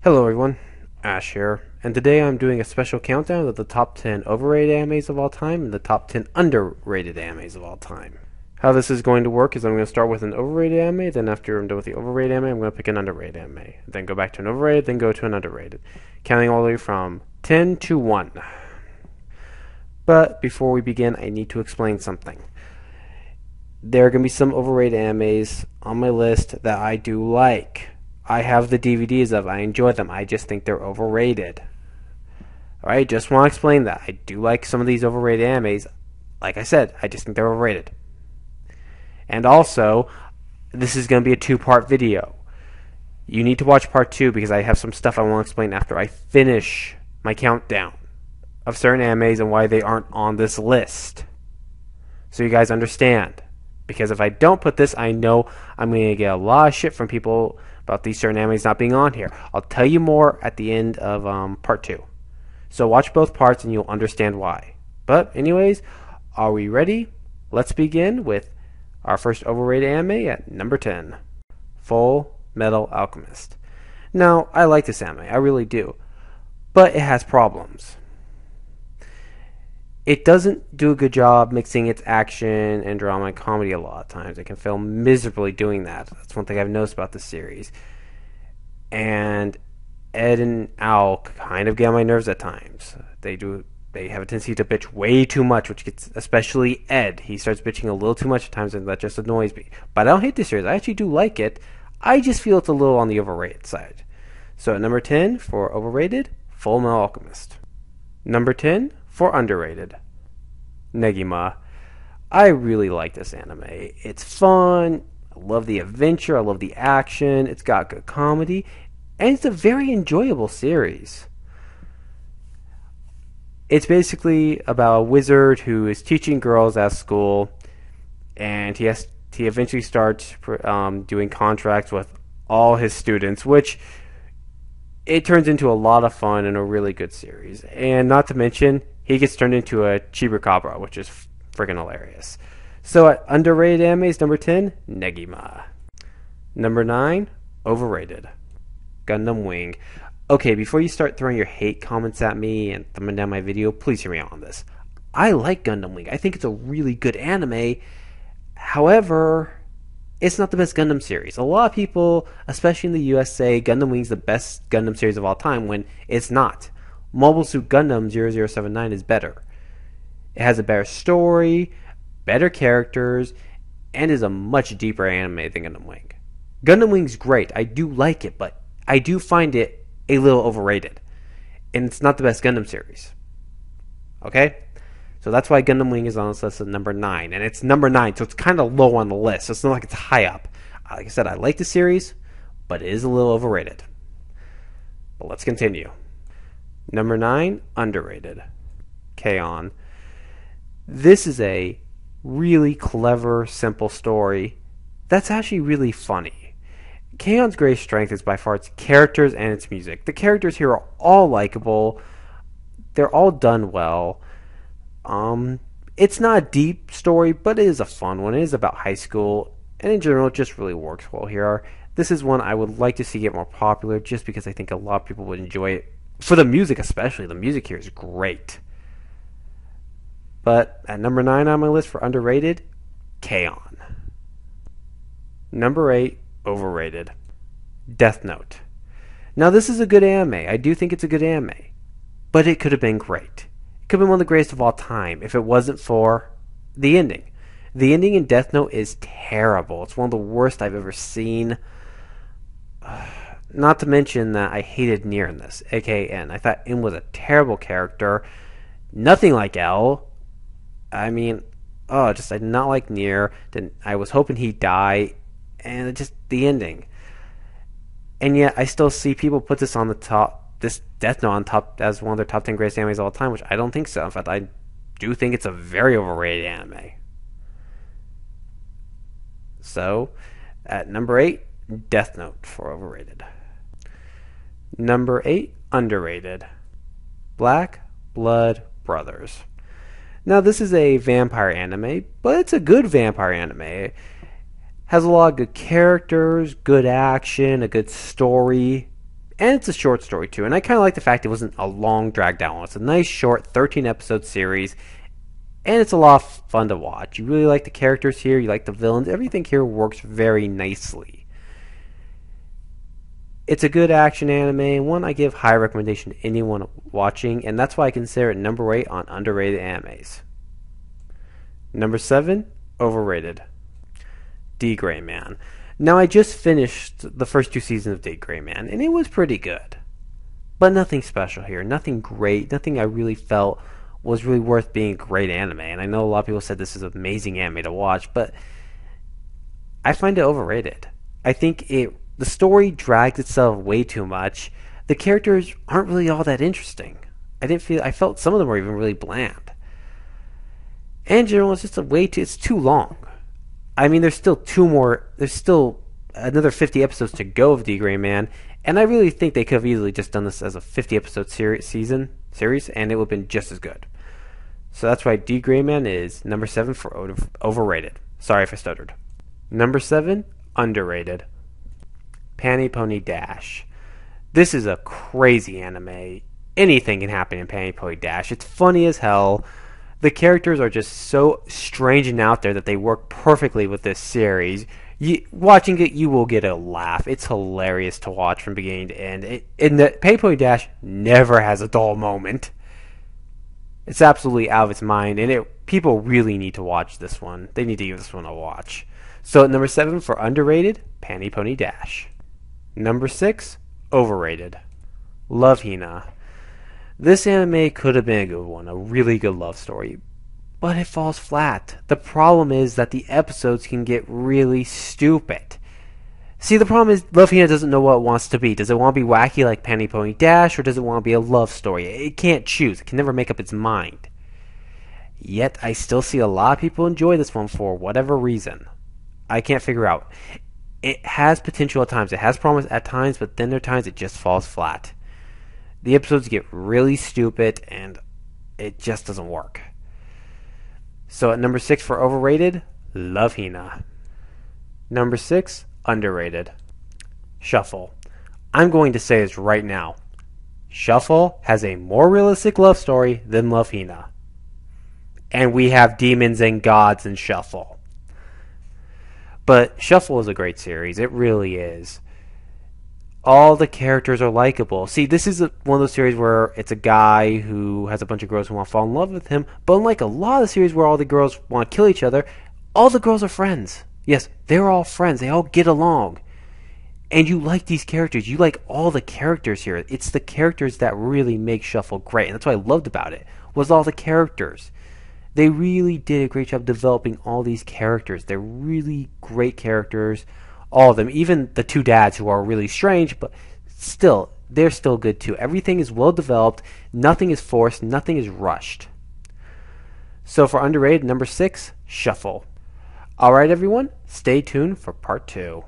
Hello everyone, Ash here, and today I'm doing a special countdown of the top 10 overrated animes of all time and the top 10 underrated animes of all time. How this is going to work is I'm going to start with an overrated anime, then after I'm done with the overrated anime, I'm going to pick an underrated anime, then go back to an overrated, then go to an underrated, counting all the way from 10 to 1. But before we begin, I need to explain something. There are going to be some overrated animes on my list that I do like. I have the DVDs of. I enjoy them. I just think they're overrated. Alright, just want to explain that. I do like some of these overrated animes. Like I said, I just think they're overrated. And also, this is going to be a two-part video. You need to watch part 2 because I have some stuff I want to explain after I finish my countdown of certain animes and why they aren't on this list. So you guys understand. Because if I don't put this, I know I'm going to get a lot of shit from people about these certain animes not being on here. I'll tell you more at the end of part 2. So watch both parts and you'll understand why. But anyways, are we ready? Let's begin with our first overrated anime at number 10. Full Metal Alchemist. Now, I like this anime. I really do. But it has problems. It doesn't do a good job mixing its action and drama and comedy a lot of times. It can fail miserably doing that. That's one thing I've noticed about this series. And Ed and Al kind of get on my nerves at times. They have a tendency to bitch way too much, which gets especially Ed. He starts bitching a little too much at times, and that just annoys me. But I don't hate this series. I actually do like it. I just feel it's a little on the overrated side. So at number 10 for overrated, Full Metal Alchemist. Number 10 for underrated, Negima. I really like this anime. It's fun. I love the adventure. I love the action. It's got good comedy. And it's a very enjoyable series. It's basically about a wizard who is teaching girls at school. And he eventually starts doing contracts with all his students, which it turns into a lot of fun and a really good series. And not to mention, he gets turned into a chupacabra, which is friggin' hilarious. So at underrated animes, number 10, Negima. Number 9, overrated, Gundam Wing. Okay, before you start throwing your hate comments at me and thumbing down my video, please hear me out on this. I like Gundam Wing. I think it's a really good anime. However, it's not the best Gundam series. A lot of people, especially in the US, say Gundam Wing's the best Gundam series of all time when it's not. Mobile Suit Gundam 0079 is better. It has a better story, better characters, and is a much deeper anime than Gundam Wing. Gundam Wing's great. I do like it, but I do find it a little overrated. And it's not the best Gundam series. Okay? So that's why Gundam Wing is on this list at number 9. And it's number 9, so it's kind of low on the list. So it's not like it's high up. Like I said, I like the series, but it is a little overrated. But let's continue. Number 9, underrated, K-On! This is a really clever, simple story that's actually really funny. K-On's greatest strength is by far its characters and its music. The characters here are all likable. They're all done well. It's not a deep story, but it is a fun one. It is about high school, and in general, it just really works well here. This is one I would like to see get more popular, just because I think a lot of people would enjoy it. For the music especially, the music here is great. But at number 9 on my list for underrated, K-On! Number 8, overrated, Death Note. Now this is a good anime. I do think it's a good anime. But it could have been great. It could have been one of the greatest of all time if it wasn't for the ending. The ending in Death Note is terrible. It's one of the worst I've ever seen. Not to mention that I hated Nier in this, aka N. I thought N was a terrible character. Nothing like L. I mean, I did not like Nier. I was hoping he'd die. And just the ending. And yet, I still see people put this on the top, this Death Note on top as one of their top 10 greatest animes of all time, which I don't think so. In fact, I do think it's a very overrated anime. So, at number 8, Death Note for overrated. Number 8, underrated, Black Blood Brothers. Now, this is a vampire anime, but it's a good vampire anime. It has a lot of good characters, good action, a good story, And it's a short story too, and I kind of like the fact it wasn't a long dragged out one. It's a nice short 13 episode series, and it's a lot of fun to watch. You really like the characters here, you like the villains, everything here works very nicely. It's a good action anime, and one I give high recommendation to anyone watching, and that's why I consider it number 8 on underrated animes. Number 7, overrated. D. Gray Man. Now, I just finished the first 2 seasons of D. Gray Man, and it was pretty good. But nothing special here, nothing great, nothing I really felt was really worth being a great anime. And I know a lot of people said this is an amazing anime to watch, but I find it overrated. I think the story dragged itself way too much. The characters aren't really all that interesting. I felt some of them were even really bland. And in general, it's just it's too long. I mean, there's still another 50 episodes to go of D. Gray Man, and I really think they could have easily just done this as a 50 episode series, and it would have been just as good. So that's why D. Gray Man is number 7 for overrated. Sorry if I stuttered. Number 7, underrated. Panty Pony Dash. This is a crazy anime. Anything can happen in Panty Pony Dash. It's funny as hell. The characters are just so strange and out there that they work perfectly with this series. Watching it, you will get a laugh. It's hilarious to watch from beginning to end. The Panty Pony Dash never has a dull moment. It's absolutely out of its mind, and people really need to watch this one. They need to give this one a watch. So at number 7 for underrated, Panty Pony Dash. Number 6, overrated. Love Hina. This anime could have been a good one, a really good love story, but it falls flat. The problem is that the episodes can get really stupid. See, the problem is Love Hina doesn't know what it wants to be. Does it want to be wacky like Panty Pony Dash, or does it want to be a love story? It can't choose. It can never make up its mind. Yet, I still see a lot of people enjoy this one for whatever reason. I can't figure out. It has potential at times. It has promise at times, but then there are times it just falls flat. The episodes get really stupid, and it just doesn't work. So at number 6 for overrated, Love Hina. Number 6, underrated. Shuffle. I'm going to say this right now. Shuffle has a more realistic love story than Love Hina. And we have demons and gods in Shuffle. But Shuffle is a great series. It really is. All the characters are likable. See, this is one of those series where it's a guy who has a bunch of girls who want to fall in love with him, but unlike a lot of series where all the girls want to kill each other, all the girls are friends. Yes, they're all friends. They all get along. And you like these characters. You like all the characters here. It's the characters that really make Shuffle great, and that's what I loved about it, was all the characters. They really did a great job developing all these characters. They're really great characters. All of them, even the 2 dads who are really strange, but still, they're still good too. Everything is well developed, nothing is forced, nothing is rushed. So for underrated, number 6, Shuffle. Alright everyone, stay tuned for part 2.